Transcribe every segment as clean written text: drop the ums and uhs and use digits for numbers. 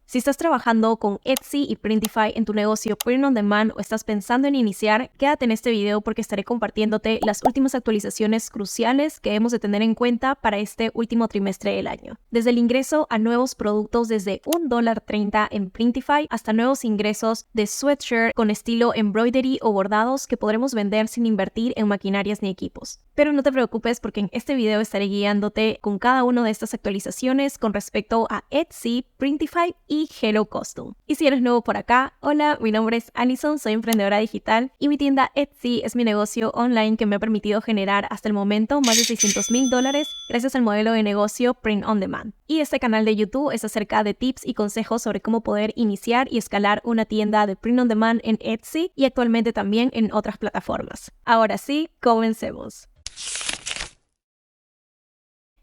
Si estás trabajando con Etsy y Printify en tu negocio Print on Demand o estás pensando en iniciar, quédate en este video porque estaré compartiéndote las últimas actualizaciones cruciales que debemos de tener en cuenta para este último trimestre del año. Desde el ingreso a nuevos productos desde $1.30 en Printify hasta nuevos ingresos de sweatshirt con estilo embroidery o bordados que podremos vender sin invertir en maquinarias ni equipos. Pero no te preocupes porque en este video estaré guiándote con cada una de estas actualizaciones con respecto a Etsy, Printify y Hello Custom. Y si eres nuevo por acá, hola, mi nombre es Alison, soy emprendedora digital y mi tienda Etsy es mi negocio online que me ha permitido generar hasta el momento más de $600,000 gracias al modelo de negocio Print on Demand. Y este canal de YouTube es acerca de tips y consejos sobre cómo poder iniciar y escalar una tienda de Print on Demand en Etsy y actualmente también en otras plataformas. Ahora sí, comencemos.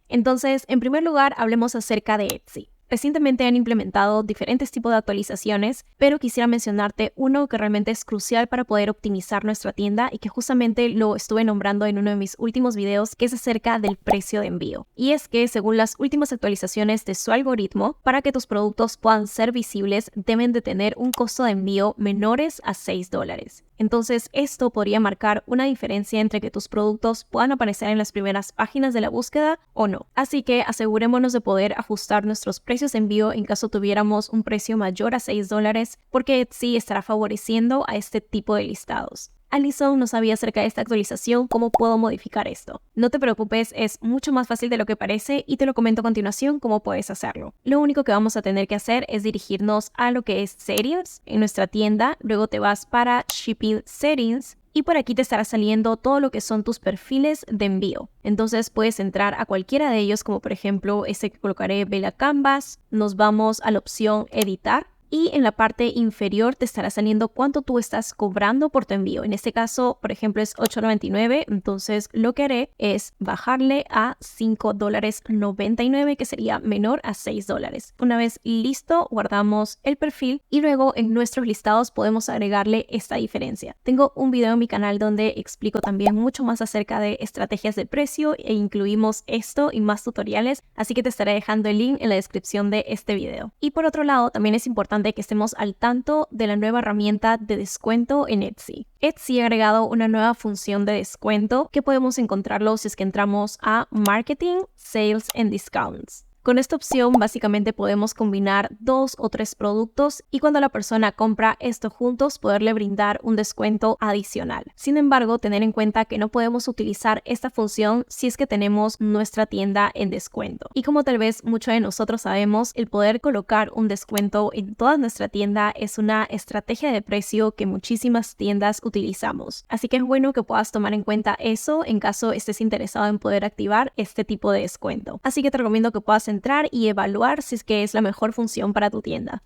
Entonces, en primer lugar, hablemos acerca de Etsy. Recientemente han implementado diferentes tipos de actualizaciones, pero quisiera mencionarte uno que realmente es crucial para poder optimizar nuestra tienda y que justamente lo estuve nombrando en uno de mis últimos videos, que es acerca del precio de envío. Y es que según las últimas actualizaciones de su algoritmo, para que tus productos puedan ser visibles, deben de tener un costo de envío menores a $6. Entonces, esto podría marcar una diferencia entre que tus productos puedan aparecer en las primeras páginas de la búsqueda o no. Así que asegurémonos de poder ajustar nuestros precios de envío en caso tuviéramos un precio mayor a $6, porque Etsy estará favoreciendo a este tipo de listados. Alison no sabía acerca de esta actualización, ¿cómo puedo modificar esto? No te preocupes, es mucho más fácil de lo que parece y te lo comento a continuación cómo puedes hacerlo. Lo único que vamos a tener que hacer es dirigirnos a lo que es Settings en nuestra tienda, luego te vas para Shipping Settings y por aquí te estará saliendo todo lo que son tus perfiles de envío. Entonces puedes entrar a cualquiera de ellos, como por ejemplo este que colocaré, Bella Canvas, nos vamos a la opción Editar. Y en la parte inferior te estará saliendo cuánto tú estás cobrando por tu envío. En este caso, por ejemplo, es $8.99. Entonces, lo que haré es bajarle a $5.99, que sería menor a $6. Una vez listo, guardamos el perfil y luego en nuestros listados podemos agregarle esta diferencia. Tengo un video en mi canal donde explico también mucho más acerca de estrategias de precio e incluimos esto y más tutoriales. Así que te estaré dejando el link en la descripción de este video. Y por otro lado, también es importante que estemos al tanto de la nueva herramienta de descuento en Etsy. Etsy ha agregado una nueva función de descuento que podemos encontrarlo si es que entramos a Marketing, Sales and Discounts. Con esta opción básicamente podemos combinar 2 o 3 productos y cuando la persona compra esto juntos poderle brindar un descuento adicional. Sin embargo, tener en cuenta que no podemos utilizar esta función si es que tenemos nuestra tienda en descuento. Y como tal vez muchos de nosotros sabemos, el poder colocar un descuento en toda nuestra tienda es una estrategia de precio que muchísimas tiendas utilizamos. Así que es bueno que puedas tomar en cuenta eso en caso estés interesado en poder activar este tipo de descuento. Así que te recomiendo que puedas entrar y evaluar si es que es la mejor función para tu tienda.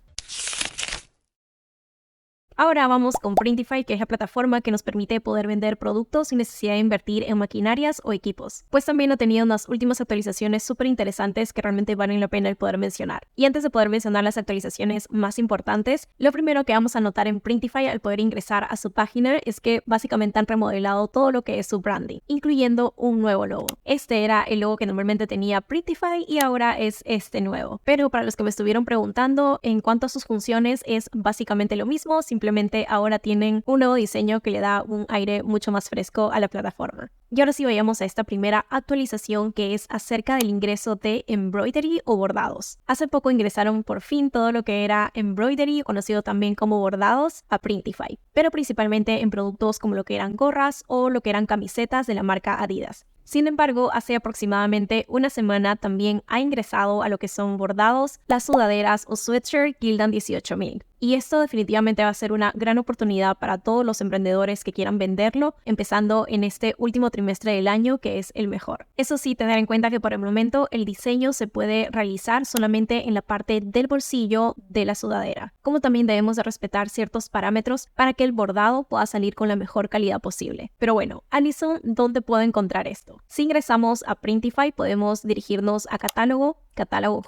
Ahora vamos con Printify, que es la plataforma que nos permite poder vender productos sin necesidad de invertir en maquinarias o equipos. Pues también ha tenido unas últimas actualizaciones súper interesantes que realmente valen la pena el poder mencionar. Y antes de poder mencionar las actualizaciones más importantes, lo primero que vamos a notar en Printify al poder ingresar a su página es que básicamente han remodelado todo lo que es su branding, incluyendo un nuevo logo. Este era el logo que normalmente tenía Printify y ahora es este nuevo. Pero para los que me estuvieron preguntando en cuanto a sus funciones, es básicamente lo mismo, simplemente ahora tienen un nuevo diseño que le da un aire mucho más fresco a la plataforma. Y ahora sí vayamos a esta primera actualización que es acerca del ingreso de embroidery o bordados. Hace poco ingresaron por fin todo lo que era embroidery, conocido también como bordados, a Printify, pero principalmente en productos como lo que eran gorras o lo que eran camisetas de la marca Adidas. Sin embargo, hace aproximadamente una semana también ha ingresado a lo que son bordados, las sudaderas o sweatshirt Gildan 18.000. Y esto definitivamente va a ser una gran oportunidad para todos los emprendedores que quieran venderlo, empezando en este último trimestre del año, que es el mejor. Eso sí, tener en cuenta que por el momento el diseño se puede realizar solamente en la parte del bolsillo de la sudadera, como también debemos de respetar ciertos parámetros para que el bordado pueda salir con la mejor calidad posible. Pero bueno, Alison, ¿dónde puedo encontrar esto? Si ingresamos a Printify, podemos dirigirnos a Catálogo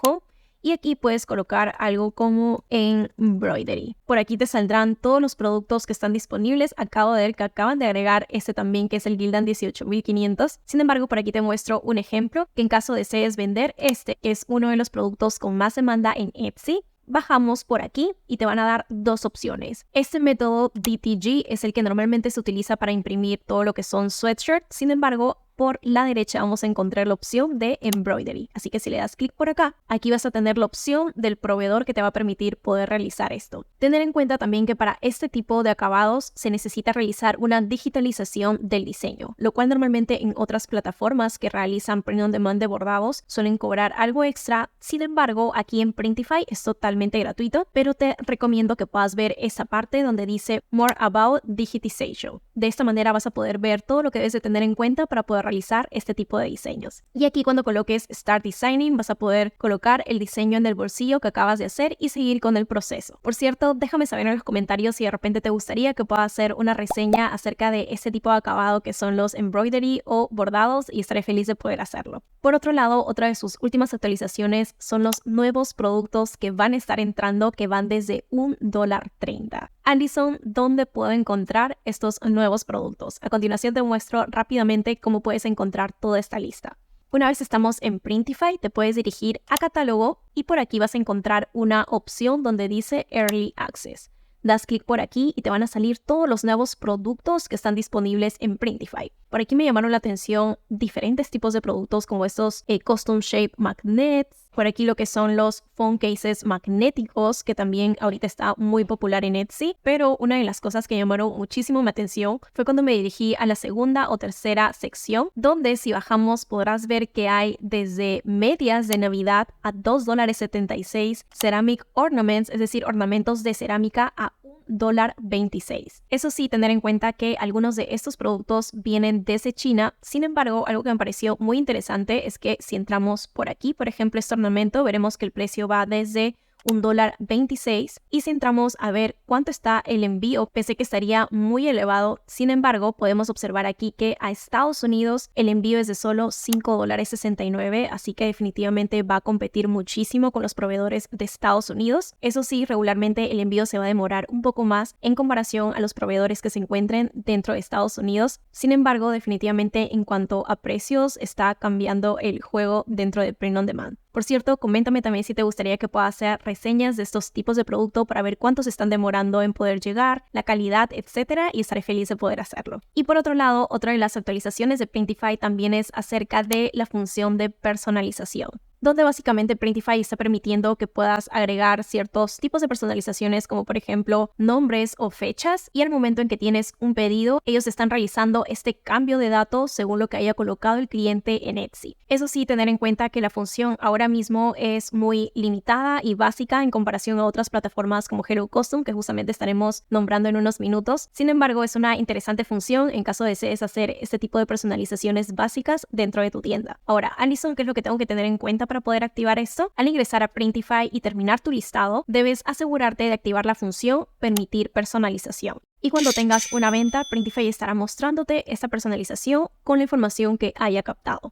Home, y aquí puedes colocar algo como embroidery. Por aquí te saldrán todos los productos que están disponibles. Acabo de ver que acaban de agregar este también, que es el Gildan 18.500. Sin embargo, por aquí te muestro un ejemplo que en caso desees vender este, que es uno de los productos con más demanda en Etsy. bajamos por aquí y te van a dar dos opciones. Este método DTG es el que normalmente se utiliza para imprimir todo lo que son sweatshirts. Sin embargo, por la derecha vamos a encontrar la opción de embroidery. Así que si le das clic por acá, aquí vas a tener la opción del proveedor que te va a permitir poder realizar esto. Tener en cuenta también que para este tipo de acabados se necesita realizar una digitalización del diseño, lo cual normalmente en otras plataformas que realizan print on demand de bordados suelen cobrar algo extra. Sin embargo, aquí en Printify es totalmente gratuito, pero te recomiendo que puedas ver esa parte donde dice More About Digitization. De esta manera vas a poder ver todo lo que debes de tener en cuenta para poder realizar este tipo de diseños. Y aquí cuando coloques Start Designing vas a poder colocar el diseño en el bolsillo que acabas de hacer y seguir con el proceso. Por cierto, déjame saber en los comentarios si de repente te gustaría que pueda hacer una reseña acerca de este tipo de acabado que son los embroidery o bordados y estaré feliz de poder hacerlo. Por otro lado, otra de sus últimas actualizaciones son los nuevos productos que van a estar entrando que van desde $1.30. Alison, ¿dónde puedo encontrar estos nuevos productos? A continuación te muestro rápidamente cómo puedes encontrar toda esta lista. Una vez estamos en Printify, te puedes dirigir a Catálogo y por aquí vas a encontrar una opción donde dice Early Access. Das clic por aquí y te van a salir todos los nuevos productos que están disponibles en Printify. Por aquí me llamaron la atención diferentes tipos de productos como estos Custom Shape Magnets. Por aquí lo que son los phone cases magnéticos, que también ahorita está muy popular en Etsy. Pero una de las cosas que llamaron muchísimo mi atención fue cuando me dirigí a la segunda o tercera sección, donde si bajamos podrás ver que hay desde medias de Navidad a $2.76, ceramic ornaments, es decir, ornamentos de cerámica a $1.26. Eso sí, tener en cuenta que algunos de estos productos vienen desde China. Sin embargo, algo que me pareció muy interesante es que si entramos por aquí, por ejemplo, este ornamento, veremos que el precio va desde $1.26 y si entramos a ver cuánto está el envío, pese que estaría muy elevado, sin embargo podemos observar aquí que a Estados Unidos el envío es de solo $5.69, así que definitivamente va a competir muchísimo con los proveedores de Estados Unidos. Eso sí, regularmente el envío se va a demorar un poco más en comparación a los proveedores que se encuentren dentro de Estados Unidos. Sin embargo, definitivamente en cuanto a precios está cambiando el juego dentro de Print on Demand. Por cierto, coméntame también si te gustaría que pueda hacer reseñas de estos tipos de producto para ver cuántos están demorando en poder llegar, la calidad, etcétera, y estaré feliz de poder hacerlo. Y por otro lado, otra de las actualizaciones de Printify también es acerca de la función de personalización, donde básicamente Printify está permitiendo que puedas agregar ciertos tipos de personalizaciones como por ejemplo nombres o fechas, y al momento en que tienes un pedido ellos están realizando este cambio de datos según lo que haya colocado el cliente en Etsy. Eso sí, tener en cuenta que la función ahora mismo es muy limitada y básica en comparación a otras plataformas como Hello Custom, que justamente estaremos nombrando en unos minutos. Sin embargo, es una interesante función en caso desees hacer este tipo de personalizaciones básicas dentro de tu tienda. Ahora, Alison, ¿qué es lo que tengo que tener en cuenta para poder activar esto? Al ingresar a Printify y terminar tu listado, debes asegurarte de activar la función Permitir personalización. Y cuando tengas una venta, Printify estará mostrándote esta personalización con la información que haya captado.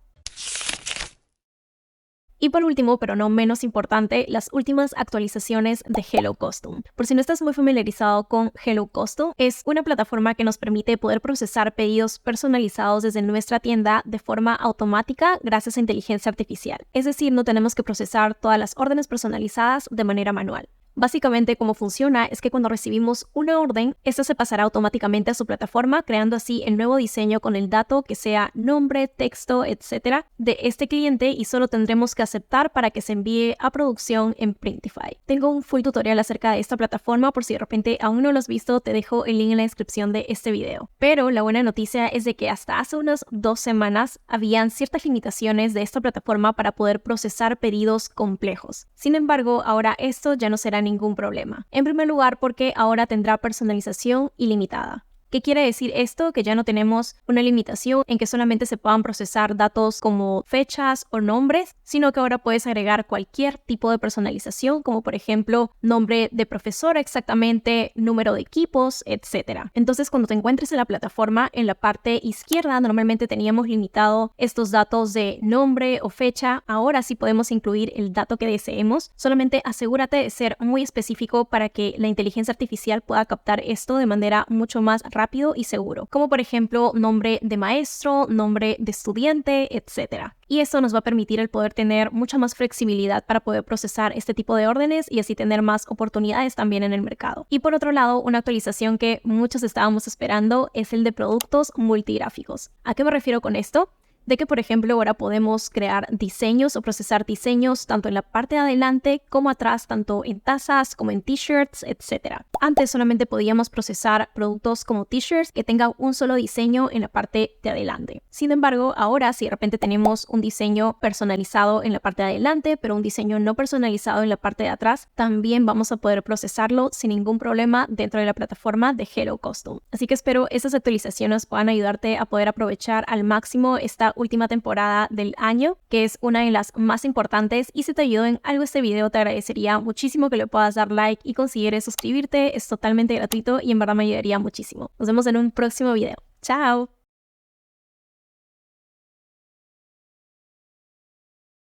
Y por último, pero no menos importante, las últimas actualizaciones de Hello Custom. Por si no estás muy familiarizado con Hello Custom, es una plataforma que nos permite poder procesar pedidos personalizados desde nuestra tienda de forma automática gracias a inteligencia artificial. Es decir, no tenemos que procesar todas las órdenes personalizadas de manera manual. Básicamente, cómo funciona es que cuando recibimos una orden, esta se pasará automáticamente a su plataforma, creando así el nuevo diseño con el dato que sea nombre, texto, etcétera, de este cliente, y solo tendremos que aceptar para que se envíe a producción en Printify. Tengo un full tutorial acerca de esta plataforma, por si de repente aún no lo has visto, te dejo el link en la descripción de este video. Pero la buena noticia es de que hasta hace unas 2 semanas habían ciertas limitaciones de esta plataforma para poder procesar pedidos complejos. Sin embargo, ahora esto ya no será ningún problema. En primer lugar, porque ahora tendrá personalización ilimitada. ¿Qué quiere decir esto? Que ya no tenemos una limitación en que solamente se puedan procesar datos como fechas o nombres, sino que ahora puedes agregar cualquier tipo de personalización, como por ejemplo nombre de profesora exactamente, número de equipos, etc. Entonces, cuando te encuentres en la plataforma, en la parte izquierda normalmente teníamos limitado estos datos de nombre o fecha. Ahora sí podemos incluir el dato que deseemos. Solamente asegúrate de ser muy específico para que la inteligencia artificial pueda captar esto de manera mucho más rápida rápido y seguro, como por ejemplo nombre de maestro, nombre de estudiante, etc. Y esto nos va a permitir el poder tener mucha más flexibilidad para poder procesar este tipo de órdenes y así tener más oportunidades también en el mercado. Y por otro lado, una actualización que muchos estábamos esperando es el de productos multigráficos. ¿A qué me refiero con esto? De que, por ejemplo, ahora podemos crear diseños o procesar diseños tanto en la parte de adelante como atrás, tanto en tazas como en t-shirts, etc. Antes solamente podíamos procesar productos como t-shirts que tengan un solo diseño en la parte de adelante. Sin embargo, ahora si de repente tenemos un diseño personalizado en la parte de adelante, pero un diseño no personalizado en la parte de atrás, también vamos a poder procesarlo sin ningún problema dentro de la plataforma de Hello Custom. Así que espero esas actualizaciones puedan ayudarte a poder aprovechar al máximo esta última temporada del año, que es una de las más importantes, y si te ayudó en algo este video te agradecería muchísimo que le puedas dar like y consideres suscribirte. Es totalmente gratuito y en verdad me ayudaría muchísimo. Nos vemos en un próximo video. ¡Chao!